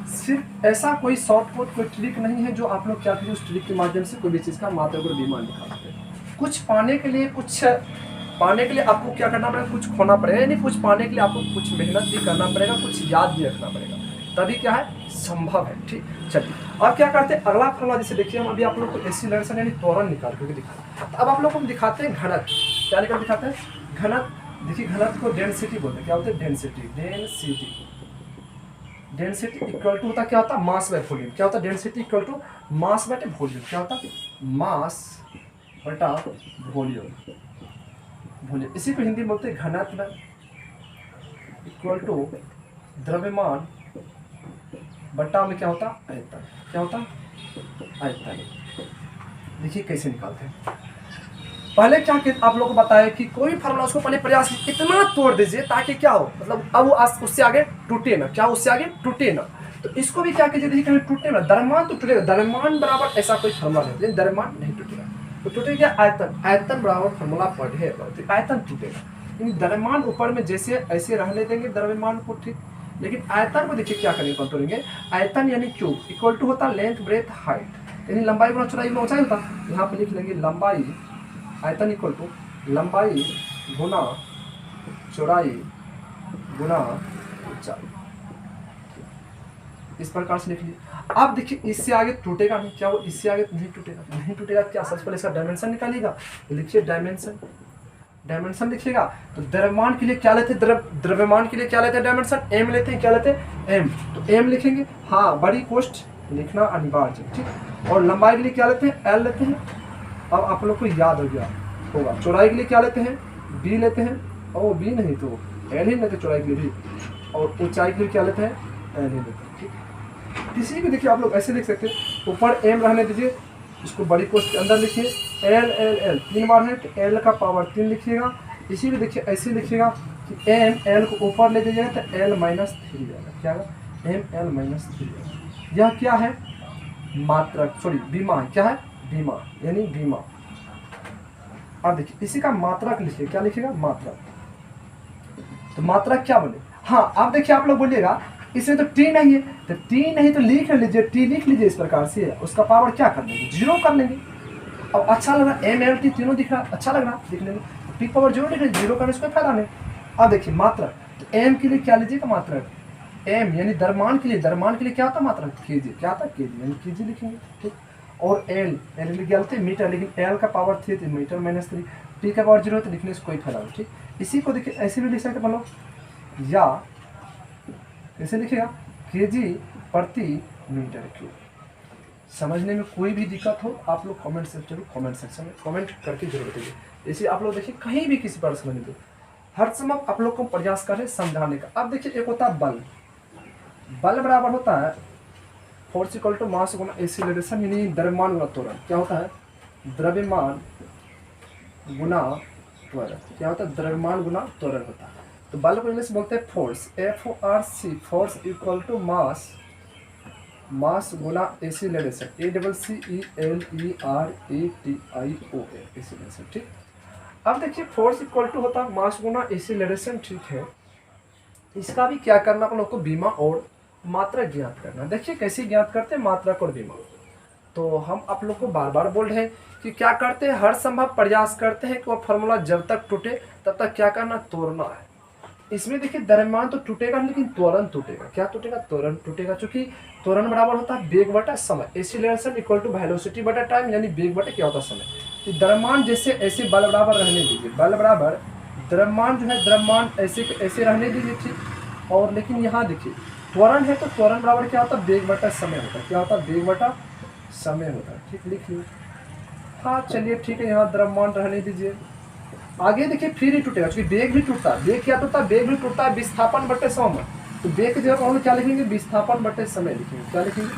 सिर्फ ऐसा कोई शॉर्टकट कोई ट्रिक नहीं है जो आप लोग क्या करिए उस ट्रिक के माध्यम से कोई भी चीज़ का मात्रक और बीमा निकाल सकते हैं। कुछ पाने के लिए आपको क्या करना पड़ेगा, कुछ खोना पड़ेगा, यानी कुछ पाने के लिए आपको कुछ मेहनत भी करना पड़ेगा, कुछ याद भी रखना पड़ेगा, तभी क्या है संभव है। ठीक, चलिए अब क्या करते हैं, अगला फॉर्मूला जैसे देखिए हम अभी आप लोग को एक्सीलरेशन यानी त्वरण निकाल करके दिखाते हैं। अब आप लोग को हम दिखाते हैं घनत्व, क्या निकाल दिखाते हैं घनत्व। देखिए घनत्व को डेंसिटी बोलते हैं, क्या होता है डेंसिटी इक्वल टू होता क्या होता है मास बाय वॉल्यूम। क्या होता है density equal to mass by volume. क्या होता है मास बटा वॉल्यूम। इसी को हिंदी में बोलते हैं घनत्व इक्वल टू द्रव्यमान बटा में क्या होता आयतन। क्या होता आयतन। देखिए कैसे निकालते हैं। पहले क्या आप लोगों को बताया कि कोई फार्मूला उसको पहले प्रयास इतना तोड़ दीजिए ताकि क्या हो, मतलब अब उससे आगे टूटे ना। क्या उससे आगे टूटे ना, तो इसको भी क्या कीजिए, देखिए कहीं टूटे ना, द्रव्यमान तो टूटेगा, द्रव्यमान बराबर ऐसा कोई फार्मूला नहीं, लेकिन द्रव्यमान नहीं टूटेगा। तो टूटेगा आयतन, आयतन बराबर फार्मूला पढ़ेगा तो आयतन टूटेगा। लेकिन द्रव्यमान ऊपर में जैसे ऐसे रहने देंगे द्रव्यमान को, ठीक, लेकिन आयतन को देखिए क्या करेंगे, करेंगे आयतन यानी क्यूब इक्वल टू होता लेंथ ब्रेथ हाइट, यानी लंबाई गुना चौड़ाई गुना ऊंचाई होता। यहाँ पे लिख लेंगे लंबाई, आयतन इक्वल टू लंबाई गुना चौड़ाई गुना ऊंचाई। इस प्रकार से लिख लीजिए। अब देखिए इससे आगे टूटेगा नहीं, क्या वो इससे आगे नहीं टूटेगा, नहीं टूटेगा। क्या सबसे पहले इसका डायमेंशन निकालिएगा, तो लिखिए डायमेंशन, डायमेंशन लिखिएगा। तो द्रव्यमान के लिए क्या लेते हैं, द्रव्यमान के लिए क्या लेते हैं डायमेंशन, एम लेते हैं। क्या लेते हैं एम, तो एम लिखेंगे। हाँ, बड़ी पोस्ट लिखना अनिवार्य है, ठीक। और लंबाई के लिए क्या लेते हैं, एल लेते हैं। अब आप लोग को याद हो गया होगा। चौड़ाई के लिए क्या लेते हैं, बी लेते हैं, और बी नहीं तो एल ही लेते चौड़ाई के लिए भी। और ऊंचाई के लिए क्या लेते हैं, एल ही लेते हैं, ठीक। किसी भी देखिए आप लोग ऐसे लिख सकते हैं, ऊपर एम रहने दीजिए, इसको बड़ी कोष्ठ के अंदर लिखिए, एल एल एल 3 बार है तो एल का पावर 3 लिखिएगा। इसी भी देखिए ऐसे लिखिएगा कि एम एल को ऊपर ले जाइएगा तो एल माइनस 3 आएगा। क्या आएगा, एम एल माइनस 3। यह क्या है, मात्रक, सॉरी बीमा है। क्या है, बीमा यानी बीमा। अब देखिए इसी का मात्रक लिखिए, क्या लिखिएगा, मात्रक। तो मात्रक क्या बोले, हाँ अब देखिए आप लोग बोलिएगा इसमें तो टी नहीं है, तो टी नहीं तो लिख लीजिए, टी लिख लीजिए इस प्रकार से, उसका पावर क्या कर लेंगे, 0 कर लेंगे। अब अच्छा लग रहा, एम एल टी तीनों दिख रहा, अच्छा लग रहा दिखने में, टी पावर 0 लिख लीजिए, 0 करने से कोई फायदा नहीं। अब देखिए मात्रक, तो एम के लिए क्या लीजिएगा, मात्रक एम यानी द्रव्यमान के लिए, द्रव्यमान के लिए क्या होता है मात्रक, केजी, क्या आता है केजी, यानी केजी लिखेंगे, ठीक। और एल, एल लिख गया मीटर, लेकिन एल का पावर 3 तो मीटर -3, टी का पावर 0 तो लिखने से कोई फायदा नहीं, ठीक। इसी को देखिए ऐसे भी लिख सकते हैं, या कैसे लिखेगा, केजी प्रति मीटर क्यूब। समझने में कोई भी दिक्कत हो आप लोग कमेंट सेक्शन में कमेंट करके जरूर बताइए। इसे आप लोग देखिए कहीं भी किसी पर समझ दो, हर समय आप लोग को प्रयास करें समझाने का। अब देखिए एक होता है बल, बल बराबर होता है फोर्स इक्वल टू मास गुना एक्सीलरेशन, यानी द्रव्यमान गुना त्वरण। क्या होता है, द्रव्यमान गुना त्वरण, क्या होता है, द्रव्यमान गुना त्वरण होता है। तो बल को इंग्लिश बोलते हैं force, FORC, force equal to mass, mass गुना एक्सीलरेशन, ACCELERATION, एक्सीलरेशन, ठीक। अब देखिए फोर्स इक्वल टू होता है मास गुना एक्सीलरेशन, ठीक है। इसका भी क्या करना अपन लोग को, बीमा और मात्रक ज्ञात करना। देखिए कैसे ज्ञात करते हैं मात्रक और बीमा, तो हम आप लोग को बार बार बोल रहे हैं कि क्या करते हैं, हर संभव प्रयास करते हैं कि वह फॉर्मूला जब तक टूटे तब तक क्या करना, तोड़ना है। इसमें देखिए द्रव्यमान तो टूटेगा लेकिन त्वरण टूटेगा, क्या टूटेगा, त्वरण टूटेगा, क्योंकि त्वरण बराबर होता है वेग बटा समय, एक्सीलरेशन इक्वल टू वेलोसिटी बटा टाइम, यानी वेग बटे क्या होता है समय। तो द्रव्यमान जैसे ऐसे बल बराबर रहने दीजिए, बल बराबर द्रव्यमान जो है, द्रव्यमान ऐसे ऐसे रहने दीजिए, ठीक। और लेकिन यहाँ देखिए त्वरण है, तो त्वरण बराबर क्या होता है, वेग बटा समय होता है, क्या होता है, वेग बटा समय होता है, ठीक, लिख लीजिए। हाँ चलिए ठीक है, यहाँ द्रव्यमान रहने दीजिए। आगे देखिए फिर ही टूटेगा, क्योंकि वेग भी टूटता है, वेग क्या टूटता है, वेग भी टूटता है विस्थापन बटे समय। तो वेग की जगह हम क्या लिखेंगे, विस्थापन बटे समय लिखेंगे, क्या लिखेंगे,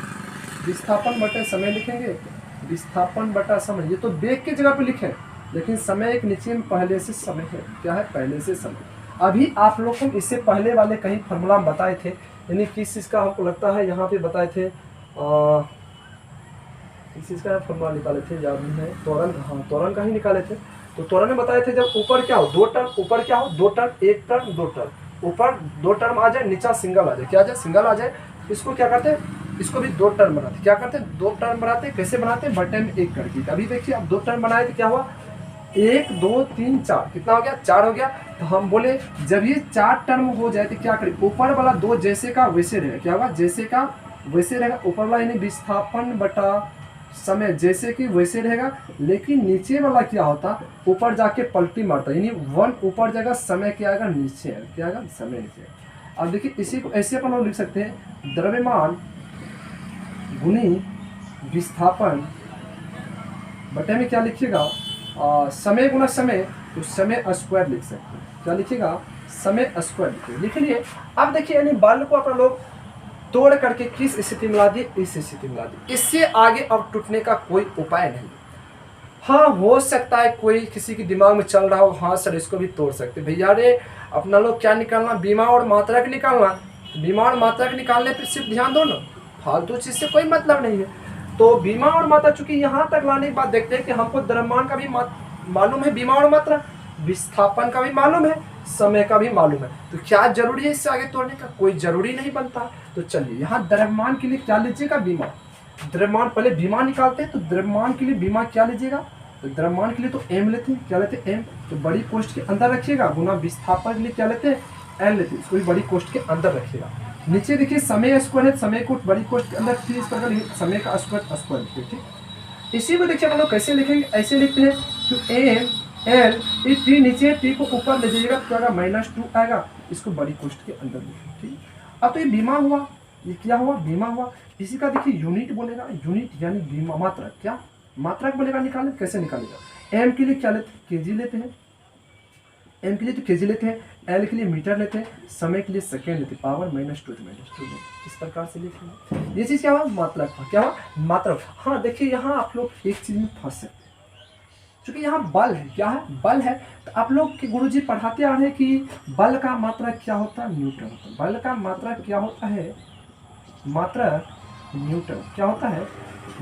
विस्थापन बटे समय लिखेंगे, विस्थापन बटा समय। ये तो वेग की जगह पे लिखें, लेकिन समय एक नीचे में पहले से समय है, क्या है, पहले से समय। अभी आप लोग को इससे पहले वाले कहीं फॉर्मूला बताए थे, यानी किस चीज़ का हमको लगता है यहाँ पे बताए थे, किस चीज़ का फॉर्मूला निकाले थे, याद नहीं है, त्वरण, हाँ त्वरण का ही निकाले थे। तो त्वरण में बताए थे जब ऊपर क्या हो, 2 टर्म, ऊपर क्या हो, 2 टर्म, 1 टर्म, 2 टर्म, ऊपर 2 टर्म आ जाए, नीचा सिंगल आ जाए, क्या आ जाए, सिंगल आ जाए। इसको क्या करते हैं, इसको भी 2 टर्म बनाते, क्या करते हैं, 2 टर्म बनाते, कैसे बनाते हैं, बटे में 1 करके। अभी देखिए अब 2 टर्म बनाए तो क्या हुआ, 1 2 3 4, कितना हो गया, 4 हो गया। तो हम बोले जब ये 4 टर्म हो जाए तो क्या करें, ऊपर वाला 2 जैसे का वैसे रहेगा, क्या होगा, जैसे का वैसे रहेगा, ऊपर वाला यानी विस्थापन बटा समय जैसे कि वैसे रहेगा, लेकिन नीचे वाला क्या होता, ऊपर जाके पलटी मारता, यानी 1 ऊपर जाएगा, समय क्या आएगा, नीचे आएगा, क्या आएगा, समय नीचे। अब देखिए इसी को ऐसे अपन लोग लिख सकते हैं, द्रव्यमान गुनी विस्थापन बटे में क्या लिखिएगा, समय गुना समय, तो समय स्क्वायर लिख सकते हैं, क्या लिखिएगा, समय स्क्वायर लिख लिए। अब देखिए यानी बल को अपन लोग तोड़ करके किस स्थिति में ला दिए, इस स्थिति में ला दिए। इससे आगे अब टूटने का कोई उपाय नहीं। हाँ हो सकता है कोई किसी के दिमाग में चल रहा हो, हाँ सर इसको भी तोड़ सकते भैया, रे अपना लोग क्या निकालना, बीमा और मात्रक निकालना, बीमा और मात्रक निकालने पर सिर्फ ध्यान दो ना, फालतू चीज से कोई मतलब नहीं है। तो बीमा और मात्रा, चूंकि यहाँ तक लाने के बाद देखते हैं कि हमको द्रव्यमान का भी मालूम है, बीमा और मात्रा, विस्थापन का भी मालूम है, समय का भी मालूम है, तो क्या जरूरी है इससे आगे तोड़ने का, कोई जरूरी नहीं बनता। तो चलिए यहाँ द्रव्यमान के लिए क्या लीजिएगा, बीमा। द्रव्यमान पहले बीमा निकालते हैं, तो द्रव्यमान के लिए बीमा क्या लीजिएगा, तो द्रव्यमान के लिए तो एम लेते हैं, क्या लेते हैं, एम, तो बड़ी कोष्ठ के अंदर रखिएगा, गुना विस्थापन के लिए क्या लेते हैं, एन लेते हैं, इसको भी बड़ी कोष्ठ के अंदर रखिएगा। नीचे देखिए समय स्क्वायर है, समय को बड़ी कोष्ठ के अंदर इस प्रकार समय का स्क्वायर लिखिए, ठीक। इसी को देखिए हम लोग कैसे लिखेंगे, ऐसे लिखते हैं, तो एम एल, ये टी नीचे, टी को ऊपर ले जाइएगा, तो आएगा -2 आएगा, इसको बड़ी कोष्ठ के अंदर लिखिए, ठीक। अब तो ये बीमा हुआ, ये क्या हुआ, बीमा हुआ। इसी का देखिए यूनिट बोलेगा, यूनिट यानी बीमा, मात्रक, क्या मात्रक बोलेगा, निकाले कैसे निकालेगा, एम के लिए क्या लेते हैं, केजी लेते हैं, एम के लिए तो केजी लेते हैं, एल के लिए मीटर लेते हैं, समय के लिए सेकेंड लेते हैं, पावर -2 इस प्रकार से लिखेंगे। ये चीज़ क्या हुआ, मात्रक, क्या हुआ, मात्रक। हाँ देखिए यहाँ आप लोग एक चीज़ में फंस सकते हैं, क्योंकि यहाँ बल है, क्या है, बल है। तो आप लोग के गुरुजी पढ़ाते आ रहे हैं कि बल का मात्रक क्या होता है, न्यूटन होता है। बल का मात्रक क्या होता है, मात्रक न्यूटन, क्या होता है,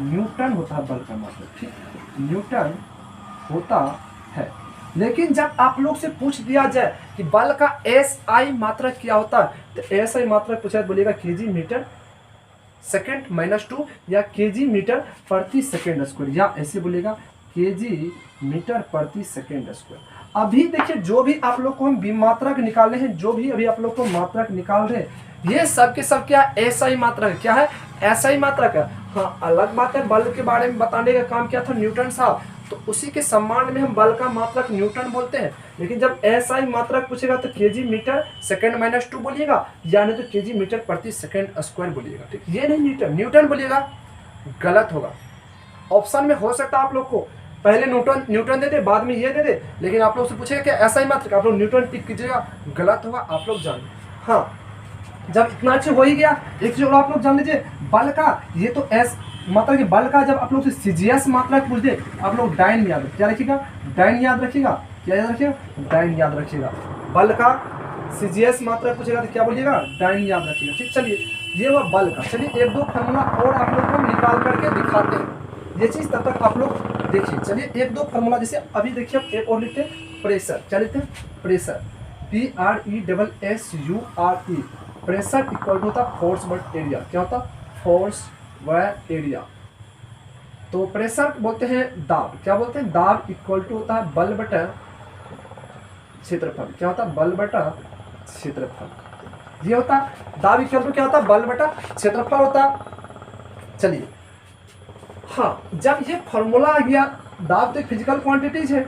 न्यूटन होता है बल का मात्रक, ठीक, न्यूटन होता है। लेकिन जब आप लोग से पूछ दिया जाए कि बल का SI मात्रक क्या होता है, तो SI मात्रक पूछा बोलिएगा केजी मीटर सेकेंड -2 या केजी मीटर प्रति सेकेंड स्क्वायर, या ऐसे बोलेगा केजी मीटर प्रति सेकेंड स्क्वायर। अभी देखिए जो भी आप लोग को हम मात्रक निकाले हैं, जो भी अभी आप लोग को मात्रक निकाल रहे हैं, ये सब के सब क्या SI मात्रक है। क्या है? SI मात्रक है। हाँ, अलग बात है बल के बारे में बताने का काम किया था न्यूटन साहब, तो उसी के सम्मान में हम बल का मात्रक न्यूटन बोलते हैं। लेकिन जब SI मात्रक पूछेगा तो केजी मीटर सेकेंड -2 बोलिएगा, या नहीं तो केजी मीटर प्रति सेकेंड स्क्वायर बोलिएगा। ठीक, ये नहीं न्यूटन बोलिएगा, गलत होगा। ऑप्शन में हो सकता है आप लोग को पहले न्यूटन दे दे, बाद में ये दे दे, लेकिन आप लोग से पूछेगा क्या SI मात्रक, आप लोग न्यूटन टिक कीजिएगा, गलत होगा, आप लोग जान। हाँ, जब इतना अच्छे हो ही गया, एक चीज और आप लोग जान लीजिए, बल का ये तो मतलब कि बल का जब आप लोग से CGS मात्रक पूछ दे, आप लोग डाइन याद रखिएगा। क्या रखिएगा? डाइन याद रखिएगा। क्या याद रखिएगा? डाइन याद रखिएगा। बल का CGS मात्रक पूछेगा तो क्या बोलिएगा? डाइन याद रखिएगा। ठीक, चलिए ये हुआ बल का। चलिए एक दो फार्मूला और आप लोग को निकाल करके दिखाते हैं, ये चीज तब तक आप लोग देखिए। चलिए एक दो फार्मूला, जैसे अभी देखिए हम एक और लिखते हैं, प्रेशर। क्या लिखते हैं? Pressure, PRESSURE। Pressure equal to होता फोर्स बट एरिया। क्या होता? फोर्स व एरिया। तो प्रेशर बोलते हैं दाब। क्या बोलते हैं? दाब इक्वल टू होता है बल बटा क्षेत्रफल। क्या होता है? बल बटा क्षेत्रफल। ये होता दाब इक्वल टू क्या होता है? बल बटा क्षेत्रफल होता। चलिए, हाँ, जब ये फॉर्मूला आ गया, दाब तो फिजिकल क्वांटिटीज है,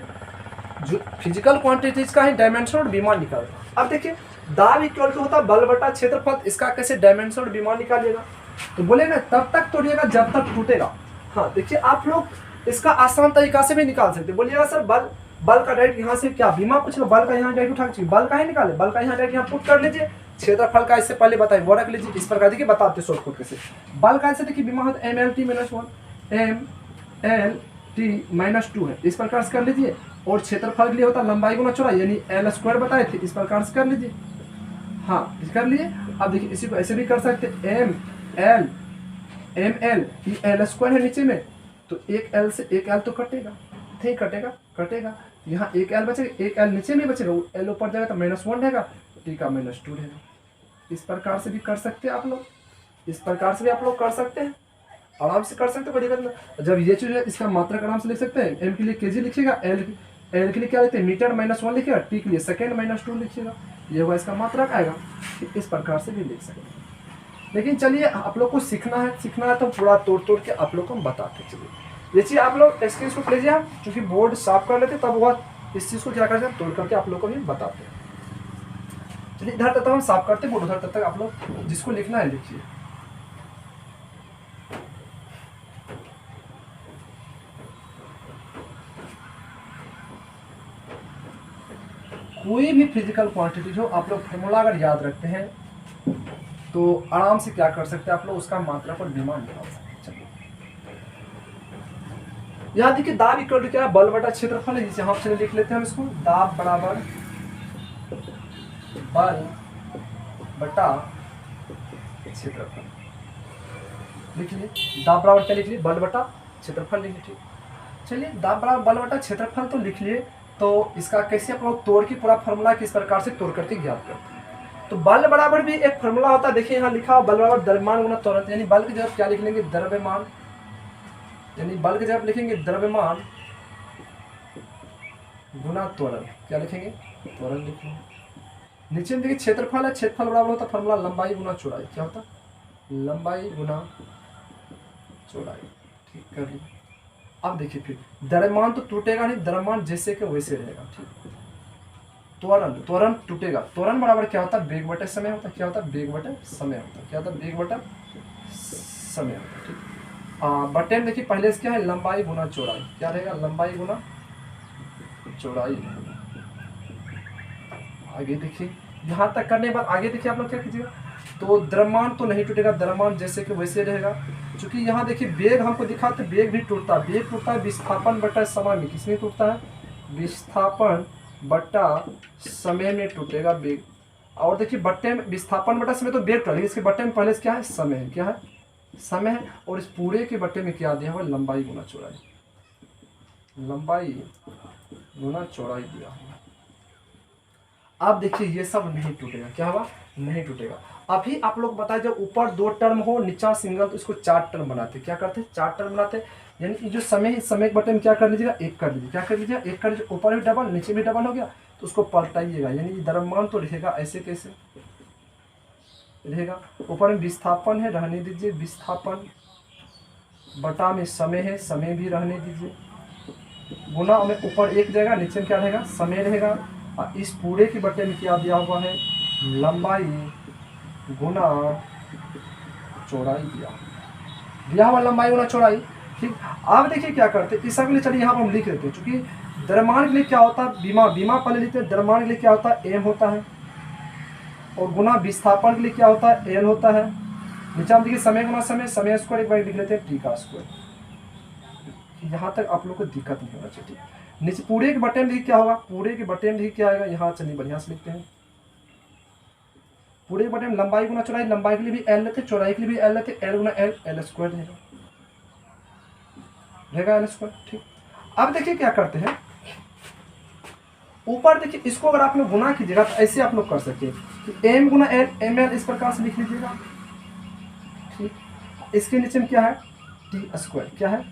जो फिजिकल क्वांटिटीज का ही डायमेंशन और विमान निकाल। अब देखिए दाब इक्वल टू होता है बल बटा क्षेत्रफल, इसका कैसे डायमेंशन और विमान निकालिएगा? तो बोलेगा तब तक तोड़िएगा जब तक टूटेगा। हाँ, देखिए आप लोग इसका आसान तरीका से भी निकाल सकते। बोलिएगा सर बल का डायरेक्ट यहाँ से क्या बीमा पूछेगा, बल का यहाँ डायरेक्ट उठा चाहिए, बल का ही निकाले, बल का यहाँ डायरेक्ट यहाँ पुट कर लीजिए। क्षेत्रफल का इससे पहले बताइए, वो रख लीजिए। इस प्रकार देखिए बताते शॉर्टकट कैसे। बल का ऐसे देखिए बीमा होता है MLT -1, MLT -2 है, इस प्रकार से कर लीजिए। और क्षेत्रफल के लिए होता है लंबाई गुना चौड़ाई, यानी L² बताए थे, इस प्रकार से कर लीजिए। हाँ, कर लिए। अब देखिए इसी को ऐसे भी कर सकते, ML L² है नीचे में, तो एक L से एक L तो कटेगा, नहीं कटेगा। यहाँ एक L बचेगा, एक L नीचे में बचेगा, वो L ऊपर जाएगा तो -1 रहेगा, T का -2 रहेगा। इस प्रकार से भी कर सकते हैं आप लोग, इस प्रकार से भी आप लोग कर सकते हैं, आराम से कर सकते हैं। बढ़िया, जब ये चीज है इसका मात्रक आराम से लिख सकते हैं। M के लिए केजी लिखिएगा, L के लिए क्या लिखते हैं? मीटर -1 लिखिएगा, T के लिए सेकेंड -2 लिखिएगा, ये हुआ इसका मात्रक आएगा। इस प्रकार से भी लिख सकते हैं। लेकिन चलिए आप लोग को सीखना है तो पूरा तोड़ के आप लोग को हम बताते हैं। चलिए ये चीज़ आप लोग स्क्रीन शॉट लीजिए, आप क्योंकि बोर्ड साफ कर लेते तब वो इस चीज़ को क्या करते हैं, तोड़ करके आप लोग को भी बताते हैं। चलिए इधर तक हम साफ करते हैं बोर्ड, उधर तक आप लोग जिसको लिखना है लिखिए। कोई भी फिजिकल क्वांटिटी हो, आप लोग फॉर्मूला अगर याद रखते हैं तो आराम से क्या कर सकते हैं आप लोग, उसका मात्रा पर विमान निकाल सकते हैं। चलिए यहाँ देखिए दाब इक्वल टू क्या है? बल बटा क्षेत्रफल है, जिसे हम से लिख लेते हैं हम इसको, दाब बराबर बल बटा क्षेत्रफल लिख लिए। दाब बराबर क्या लिख लिए? बल बटा क्षेत्रफल लिख लिए। ठीक, चलिए दाब बराबर बल बटा क्षेत्रफल तो लिख लिए। तो इसका कैसे आप लोग तोड़ के पूरा फॉर्मूला किस प्रकार से तोड़ करके ज्ञात करते हैं। तो बल बराबर भी एक फॉर्मूला होता है, देखिए यहाँ लिखा हुआ बल बराबर द्रव्यमान गुना त्वरण, यानी बल की जगह क्या लिख लेंगे? द्रव्यमान, यानी बल की जगह लिखेंगे द्रव्यमान गुना त्वरण। क्या लिखेंगे? त्वरण लिखेंगे। नीचे में देखिए क्षेत्रफल है, क्षेत्रफल बराबर होता है फॉर्मूला लंबाई गुना चौड़ाई। क्या होता? लंबाई गुना चौड़ाई। ठीक, कर ली। अब देखिए फिर द्रव्यमान तो टूटेगा नहीं, द्रव्यमान जैसे के वैसे रहेगा। ठीक, त्वरण टूटेगा। त्वरण बराबर क्या होता है? वेग बटे समय होता है। क्या होता है? वेग बटे समय होता है। क्या होता है? वेग बटे समय होता है। ठीक, बटे में देखिए पहले से क्या है? लंबाई गुना चौड़ाई। क्या रहेगा? लंबाई गुना चौड़ाई। आगे देखिए, यहाँ तक करने के बाद आगे देखिए आप लोग क्या कीजिएगा, तो द्रव्यमान तो नहीं टूटेगा, द्रव्यमान जैसे कि वैसे रहेगा। क्योंकि यहाँ देखिए वेग हमको दिखा तो वेग भी टूटता है, वेग टूटता है विस्थापन बटा समय में। किसमें टूटता है? विस्थापन बटा समय में टूटेगा वेग। और देखिए बट्टे में विस्थापन बटा समय तो वेग टूटा, लेकिन इसके बट्टे में पहले से क्या है? समय है। क्या है? समय है। और इस पूरे के बट्टे में क्या दिया हुआ? लंबाई गुना चौड़ाई। लंबाई गुना चौड़ाई दिया हुआ। अब देखिए ये सब नहीं टूटेगा, क्या होगा, नहीं टूटेगा। अभी आप लोग बताए जब ऊपर 2 टर्म हो नीचा सिंगल तो इसको 4 टर्म बनाते, क्या करते, 4 टर्म बनाते। यानी कि जो समय, इस समय के बटन में क्या कर लीजिएगा, 1 कर लीजिए, क्या कर लीजिएगा, 1 कर लीजिए। ऊपर भी डबल नीचे भी डबल हो गया तो उसको पलटाइएगा, यानी कि द्रव्यमान तो रहेगा, ऐसे कैसे रहेगा। ऊपर में विस्थापन है, रहने दीजिए विस्थापन, बटा में समय है, समय भी रहने दीजिए, गुना में ऊपर 1 जाएगा, नीचे में क्या रहेगा, समय रहेगा। और इस पूरे के बटे में क्या दिया हुआ है, लंबाई गुना चौड़ाई दिया हुआ, लंबाई गुना चौड़ाई। ठीक, अब देखिए क्या करते हैं, इस सब के लिए चलिए यहाँ पर हम लिख देते हैं, चूंकि द्रव्यमान के लिए क्या होता है, बीमा पहले लिखते हैं। द्रव्यमान के लिए क्या होता है, एम होता है, और गुना विस्थापन के लिए क्या होता है, एल होता है। नीचे हम देखिए समय गुना समय, समय स्क्वायर एक बार लिख लेते हैं, टी का स्क्वायर। यहाँ तक आप लोग को दिक्कत नहीं होना चाहिए। ठीक, नीचे पूरे के बटे में क्या होगा, पूरे के बटे में क्या आएगा, यहाँ चलिए बढ़िया से लिखते हैं। पूरे के बटे में लंबाई गुना चौड़ाई, लंबाई के लिए भी एल लेते, चौड़ाई के लिए भी एल लेते, एल गुना एल, एल स्क्वायर रहेगा एल स्क्वायर। ठीक, अब देखिए क्या करते हैं, ऊपर देखिए इसको अगर आप लोग गुना कीजिएगा तो ऐसे आप लोग कर सकते हैं कि एम गुना एल, एम एल इस प्रकार से लिख लीजिएगा। ठीक, इसके नीचे में क्या है, टी स्क्वायर, क्या है,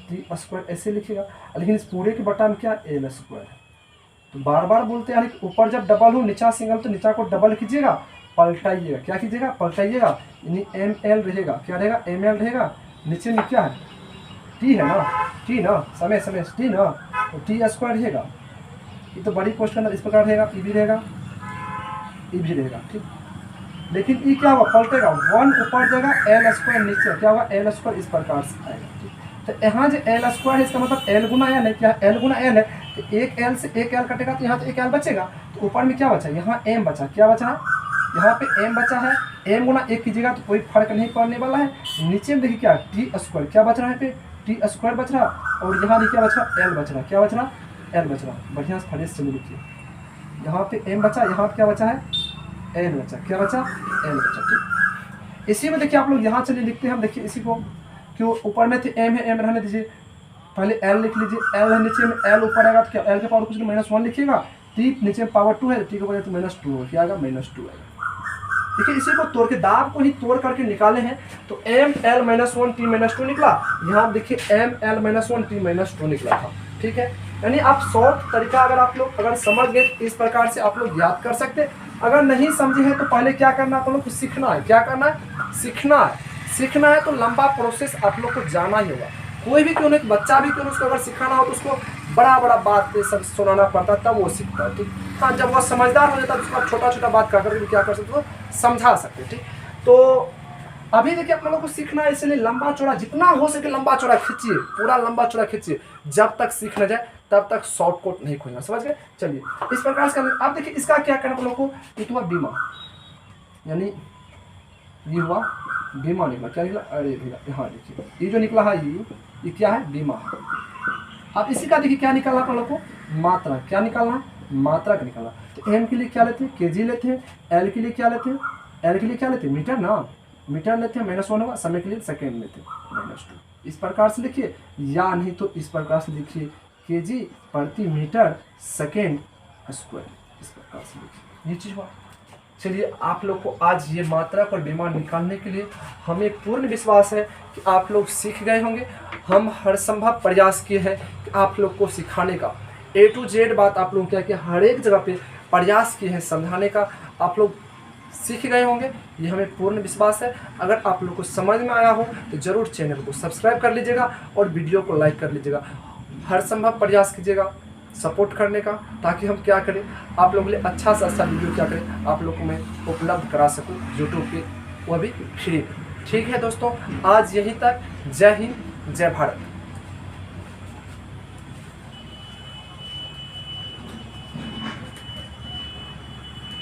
टी स्क्वायर ऐसे लिखिएगा। लेकिन इस पूरे के बटा में क्या, एल स्क्वायर है। तो बार बार बोलते हैं ऊपर जब डबल हो नीचा सिंगल तो नीचा को डबल कीजिएगा, पलटाइएगा, क्या कीजिएगा, पलटाइएगा, यानी एम एल रहेगा, क्या रहेगा, एम एल रहेगा। नीचे में क्या है, टी है ना, टी ना, समय समय टी ना, तो टी स्क्वायर रहेगा। ये तो बड़ी क्वेश्चन इस प्रकार रहेगा, ई भी रहेगा, ई भी रहेगा। ठीक, लेकिन ई क्या होगा, पलटेगा, 1 ऊपर जाएगा, एल स्क्वायर नीचे, क्या होगा, एल स्क्वायर इस प्रकार से आएगा। ठीक, तो यहाँ जो एल स्क्वायर है इसका मतलब एल गुना एल है, क्या एल गुना एल है, तो एक एल से एक एल कटेगा तो यहाँ तो एक एल बचेगा, तो ऊपर में क्या बचा, यहाँ एम बचा, क्या बचा है, यहाँ पे एम बचा है। एम गुना 1 कीजिएगा तो कोई फर्क नहीं पड़ने वाला है। नीचे में देखिए क्या, टी स्क्वायर, क्या बच रहा है, पे टी स्क्वायर बच रहा, और यहाँ देखिए क्या बच रहा, एल बच रहा, क्या बच रहा, एल बच रहा। बढ़िया से फरेस चलिए लिखिए, यहाँ पे एम बचा, यहाँ पे क्या बचा है, एल बचा, क्या बचा, एल बचा। ठीक, इसी में देखिए आप लोग यहाँ चलिए लिखते हैं हम, देखिए इसी को, क्यों ऊपर में थे एम है, एम रहने दीजिए, पहले एल लिख लीजिए, एल है नीचे में, एल ऊपर आएगा तो क्या, एल के पावर कुछ नहीं, -1 लिखिएगा, टी नीचे में पावर 2 है, टी के ऊपर तो -2 हो, क्या आएगा, -2 आएगा। देखिए इसी को तोड़ के, दाब को ही तोड़ करके निकाले हैं, तो एम एल -1 टी -2 निकला। यहाँ देखिए एम एल -1 टी -2 निकला था। ठीक है, यानी आप शॉर्ट तरीका अगर आप लोग अगर समझ गए इस प्रकार से आप लोग याद कर सकते। अगर नहीं समझे हैं तो पहले क्या करना है, आप लोग को सीखना है, क्या करना है, सीखना है। सीखना है तो लंबा प्रोसेस आप लोग को जाना ही होगा। कोई भी क्यों नहीं, बच्चा भी क्यों, उसको अगर सिखाना हो तो उसको बड़ा बड़ा बात सब सुनाना पड़ता है, तब वो सीखता है। ठीक, हाँ, जब वो समझदार हो जाता है तो उसको छोटा छोटा बात कर करके क्या कर सकते हो, समझा सकते हैं। ठीक, तो अभी देखिए आप लोगों को सीखना है, इसलिए लंबा चौड़ा जितना हो सके लंबा चौड़ा खींचिए, पूरा लंबा चौड़ा खींचिए, जब तक सीख न जाए तब तक शॉर्टकट नहीं खोजना, समझ गए। चलिए इस प्रकार से अब देखिए इसका क्या करना आप लोगों को, ये हुआ बीमा, यानी ये हुआ बीमा निकला, क्या निकला, अरे भैया यहाँ देखिए ये जो निकला है ये क्या है, बीमा। अब इसी का देखिए क्या निकालना आप लोगों को, मात्रा, क्या निकालना है, मात्रा का निकालना। तो एम के लिए क्या लेते हैं, केजी लेते हैं, एल के लिए क्या लेते हैं, एल के लिए क्या लेते हैं, मीटर ना, मीटर लेते हैं, -1 होगा, समय के लिए सेकेंड लेते हैं, -2। इस प्रकार से लिखिए, या नहीं तो इस प्रकार से लिखिए, केजी प्रति मीटर सेकेंड स्क्वायर, इस प्रकार से लिखिए, ये चीज़ हुआ। चलिए आप लोग को आज ये मात्रा पर बीमा निकालने के लिए हमें पूर्ण विश्वास है कि आप लोग सीख गए होंगे। हम हर संभव प्रयास किए हैं कि आप लोग को सिखाने का, A to Z बात आप लोग क्या कि हर एक जगह पे प्रयास किए हैं समझाने का, आप लोग सीख गए होंगे, ये हमें पूर्ण विश्वास है। अगर आप लोग को समझ में आया हो तो ज़रूर चैनल को सब्सक्राइब कर लीजिएगा और वीडियो को लाइक कर लीजिएगा। हर संभव प्रयास कीजिएगा सपोर्ट करने का, ताकि हम क्या करें, आप लोगों के लिए अच्छा से अच्छा वीडियो क्या करें, आप लोग को मैं उपलब्ध करा सकूं यूट्यूब पे, वह भी फ्री। ठीक है दोस्तों, आज यहीं तक। जय हिंद, जय भारत।